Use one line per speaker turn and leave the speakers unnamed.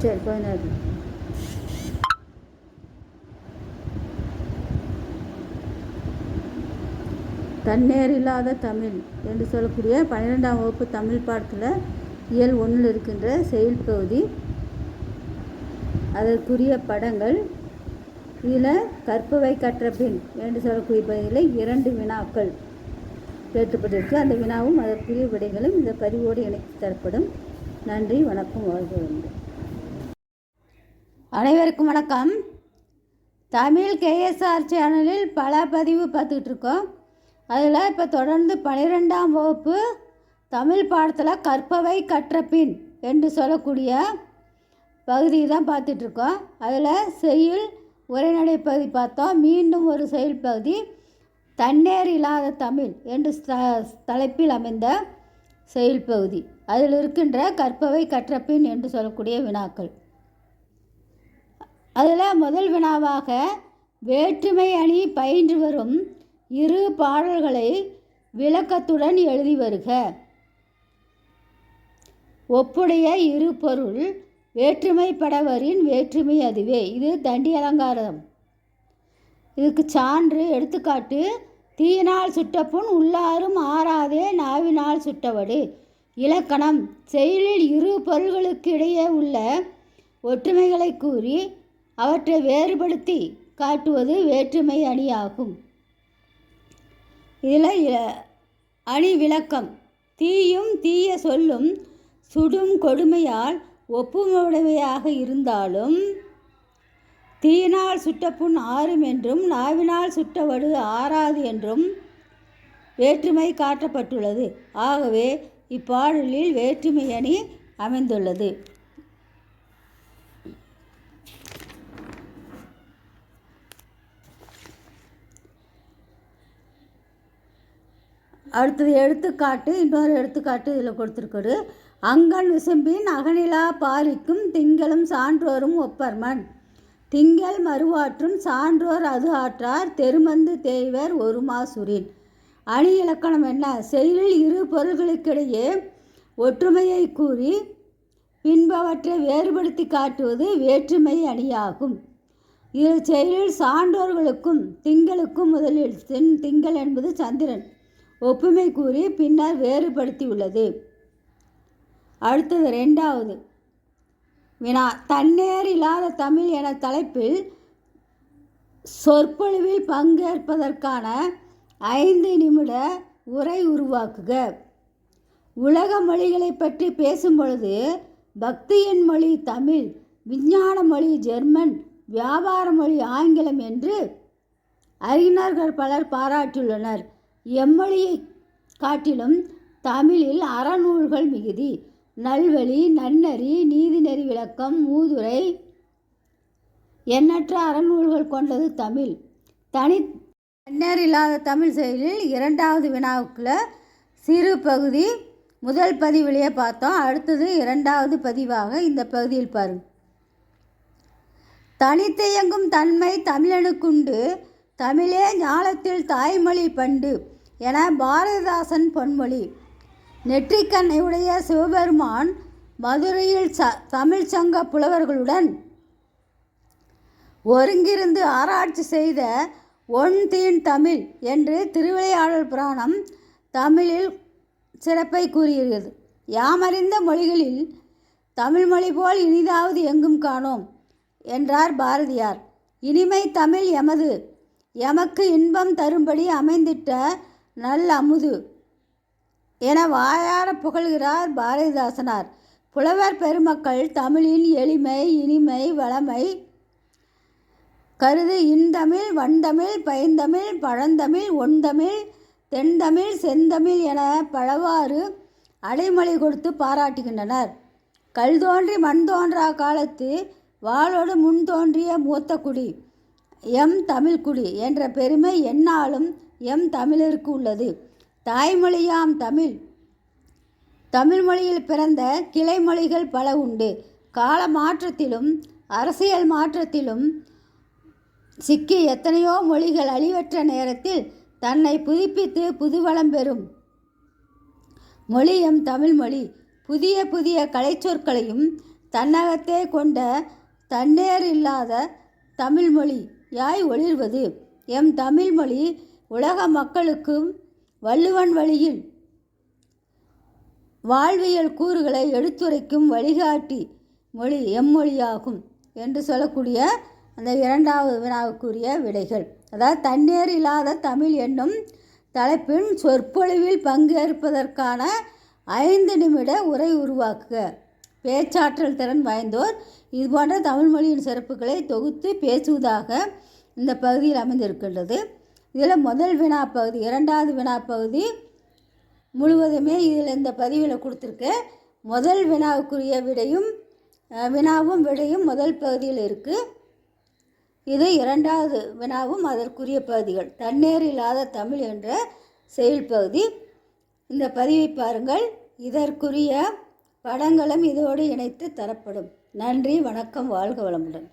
சரி 16. தன்னேர் இல்லாத தமிழ் என்று சொல்லக்கூடிய 12ஆம் வகுப்பு தமிழ் பாடத்தில் இயல் 1 இருக்கின்ற செயல் பகுதி, அதற்குரிய படங்கள். இதில் கற்பவை கற்ற பின் என்று சொல்லக்கூடிய பகுதியில் 2 வினாக்கள் கேட்டுப்பட்டிருக்கு. அந்த வினாவும் அதற்குரிய விடைகளும் இந்த பதிவோடு இணைத்து தரப்படும். நன்றி, வணக்கம், வாழ்க வளமுடன். அனைவருக்கும் வணக்கம். தமிழ் கேஎஸ்ஆர் சேனலில் பல பதிவு பார்த்துக்கிட்டு இருக்கோம். அதில் இப்போ தொடர்ந்து 12ஆம் வகுப்பு தமிழ் பாடத்தில் கற்பவை கற்ற பின் என்று சொல்லக்கூடிய பகுதியை தான் பார்த்துட்ருக்கோம். அதில் செய்யுள் உரைநடை பகுதி பார்த்தோம். மீண்டும் ஒரு செயல் பகுதி தன்னேர் இல்லாத தமிழ் என்று தலைப்பில் அமைந்த செயல் பகுதி. அதில் இருக்கின்ற கற்பவை கற்ற பின் என்று சொல்லக்கூடிய வினாக்கள். அதில் முதல் வினாவாக வேற்றுமை அணி பயின்று வரும் 2 பாடல்களை விளக்கத்துடன் எழுதி வருக. ஒப்புடைய 2 பொருள் வேற்றுமைப்படவரின் வேற்றுமை அதுவே. இது தண்டி அலங்காரம். இதுக்கு சான்று எடுத்துக்காட்டு: தீயினால் சுட்டப்புண் உள்ளாரும் ஆறாதே நாவினால் சுட்டவடு. இலக்கணம்: செயலில் 2 பொருள்களுக்கு இடையே உள்ள ஒற்றுமைகளை கூறி அவற்றை வேறுபடுத்தி காட்டுவது வேற்றுமை அணியாகும். இதில் அணி விளக்கம்: தீயும் தீய சொல்லும் சுடும் கொடுமையால் ஒப்புமையுடைமையாக இருந்தாலும் தீயினால் சுட்டப்புண் ஆறும் என்றும் நாவினால் சுட்டவடு ஆறாது என்றும் வேற்றுமை காட்டப்பட்டுள்ளது. ஆகவே இப்பாடலில் வேற்றுமை அணி அமைந்துள்ளது. அடுத்தது எடுத்துக்காட்டு. இன்னொரு எடுத்துக்காட்டு இதில் கொடுத்துருக்குது. அங்கன் விசும்பின் அகனிலா பாலிக்கும் திங்களும் சான்றோரும் ஒப்பர்மன். திங்கள் மறுவாற்றும் சான்றோர் அது ஆற்றார் தெருமந்து தேய்வர் ஒருமாசுரின். அணி இலக்கணம் என்ன? செயலில் 2 பொருள்களுக்கிடையே ஒற்றுமையை கூறி பின்பவற்றை வேறுபடுத்தி காட்டுவது வேற்றுமை அணியாகும். இது செயலில் சான்றோர்களுக்கும் திங்களுக்கும் முதலில் திங்கள் என்பது சந்திரன் ஒப்புமை கூறி பின்னர் வேறுபடுத்தியுள்ளது. அடுத்தது 2வது வினா. தன்னேர் இல்லாத தமிழ் என தலைப்பில் சொற்பொழிவில் பங்கேற்பதற்கான 5 நிமிட உரை உருவாக்குக. உலக மொழிகளை பற்றி பேசும்பொழுது பக்தியின் மொழி தமிழ், விஞ்ஞான மொழி ஜெர்மன், வியாபார மொழி ஆங்கிலம் என்று அறிஞர்கள் பலர் பாராட்டியுள்ளனர். எம்மொழியை காட்டிலும் தமிழில் அறநூல்கள் மிகுதி. நல்வழி, நன்னறி, நீதிநெறி விளக்கம், மூதுரை எண்ணற்ற அறநூல்கள் கொண்டது தமிழ். தன்னேர் இல்லாத தமிழ் செயலில் 2வது வினாவுக்குள்ள சிறு பகுதி முதல் பதிவிலேயே பார்த்தோம். அடுத்தது 2வது பதிவாக இந்த பகுதியில் பாருங்கள். தனித்தியங்கும் தன்மை தமிழனுக்குண்டு, தமிழே ஞாலத்தில் தாய்மொழி பண்டு என பாரதிதாசன் பொன்மொழி. நெற்றிக்கண்ணை உடைய சிவபெருமான் மதுரையில் தமிழ் சங்க புலவர்களுடன் ஒருங்கிருந்து ஆராய்ச்சி செய்த ஒன் தீன் தமிழ் என்று திருவிளையாடல் புராணம் தமிழில் சிறப்பை கூறுகிறது. யாமறிந்த மொழிகளில் தமிழ் மொழி போல் இனிதாவது எங்கும் காணோம் என்றார் பாரதியார். இனிமை தமிழ் எமது, எமக்கு இன்பம் தரும்படி அமைந்திட்ட நல் அமுது என வாயார புகழ்கிறார் பாரதிதாசனார். புலவர் பெருமக்கள் தமிழின் எளிமை, இனிமை, வளமை கருது இன்தமிழ், வன்தமிழ், பைந்தமிழ், பழந்தமிழ், ஒன்தமிழ், தென்தமிழ், செந்தமிழ் என பலவாறு அடைமொழி கொடுத்து பாராட்டுகின்றனர். கல் தோன்றி மண் தோன்றா காலத்து வாளோடு முன் தோன்றிய மூத்த குடி எம் தமிழ்குடி என்ற பெருமை எந்நாளும் எம் தமிழருக்கு உள்ளது. தாய்மொழியாம் தமிழ், தமிழ் மொழியில் பிறந்த கிளை மொழிகள் பல உண்டு. கால மாற்றத்திலும் அரசியல் மாற்றத்திலும் சிக்கி எத்தனையோ மொழிகள் அழிவற்ற நேரத்தில் தன்னை புதுப்பித்து புதுவளம் பெறும் மொழி எம் தமிழ் மொழி. புதிய புதிய கலைச்சொற்களையும் தன்னகத்தே கொண்ட தன்னேர் இல்லாத தமிழ்மொழி யாய் ஒளிர்வது. எம் தமிழ்மொழி உலக மக்களுக்கும் வள்ளுவன் வழியில் வாழ்வியல் கூறுகளை எடுத்துரைக்கும் வழிகாட்டி மொழி எம்மொழியாகும் என்று சொல்லக்கூடிய அந்த இரண்டாவது வினாவுக்குரிய விடைகள். அதாவது தன்னேர் இல்லாத தமிழ் என்னும் தலைப்பின் சொற்பொழிவில் பங்கேற்பதற்கான 5 நிமிட உரை உருவாக்குக. பேச்சாற்றல் திறன் வாய்ந்தோர் இதுபோன்ற தமிழ்மொழியின் சிறப்புகளை தொகுத்து பேசுவதாக இந்த பகுதியில் அமைந்திருக்கின்றது. இதில் முதல் வினாப்பகுதி, இரண்டாவது வினாப்பகுதி முழுவதுமே இதில் இந்த பதிவில் கொடுத்துருக்கேன். முதல் வினாவுக்குரிய வினாவும் விடையும் முதல் பகுதியில் இருக்குது. இது இரண்டாவது வினாவும் அதற்குரிய பகுதிகள். தன்னேர் இல்லாத தமிழ் என்ற செயல்பகுதி. இந்த பதிவை பாருங்கள். இதற்குரிய படங்களும் இதோடு இணைத்து தரப்படும். நன்றி, வணக்கம், வாழ்க வளமுடன்.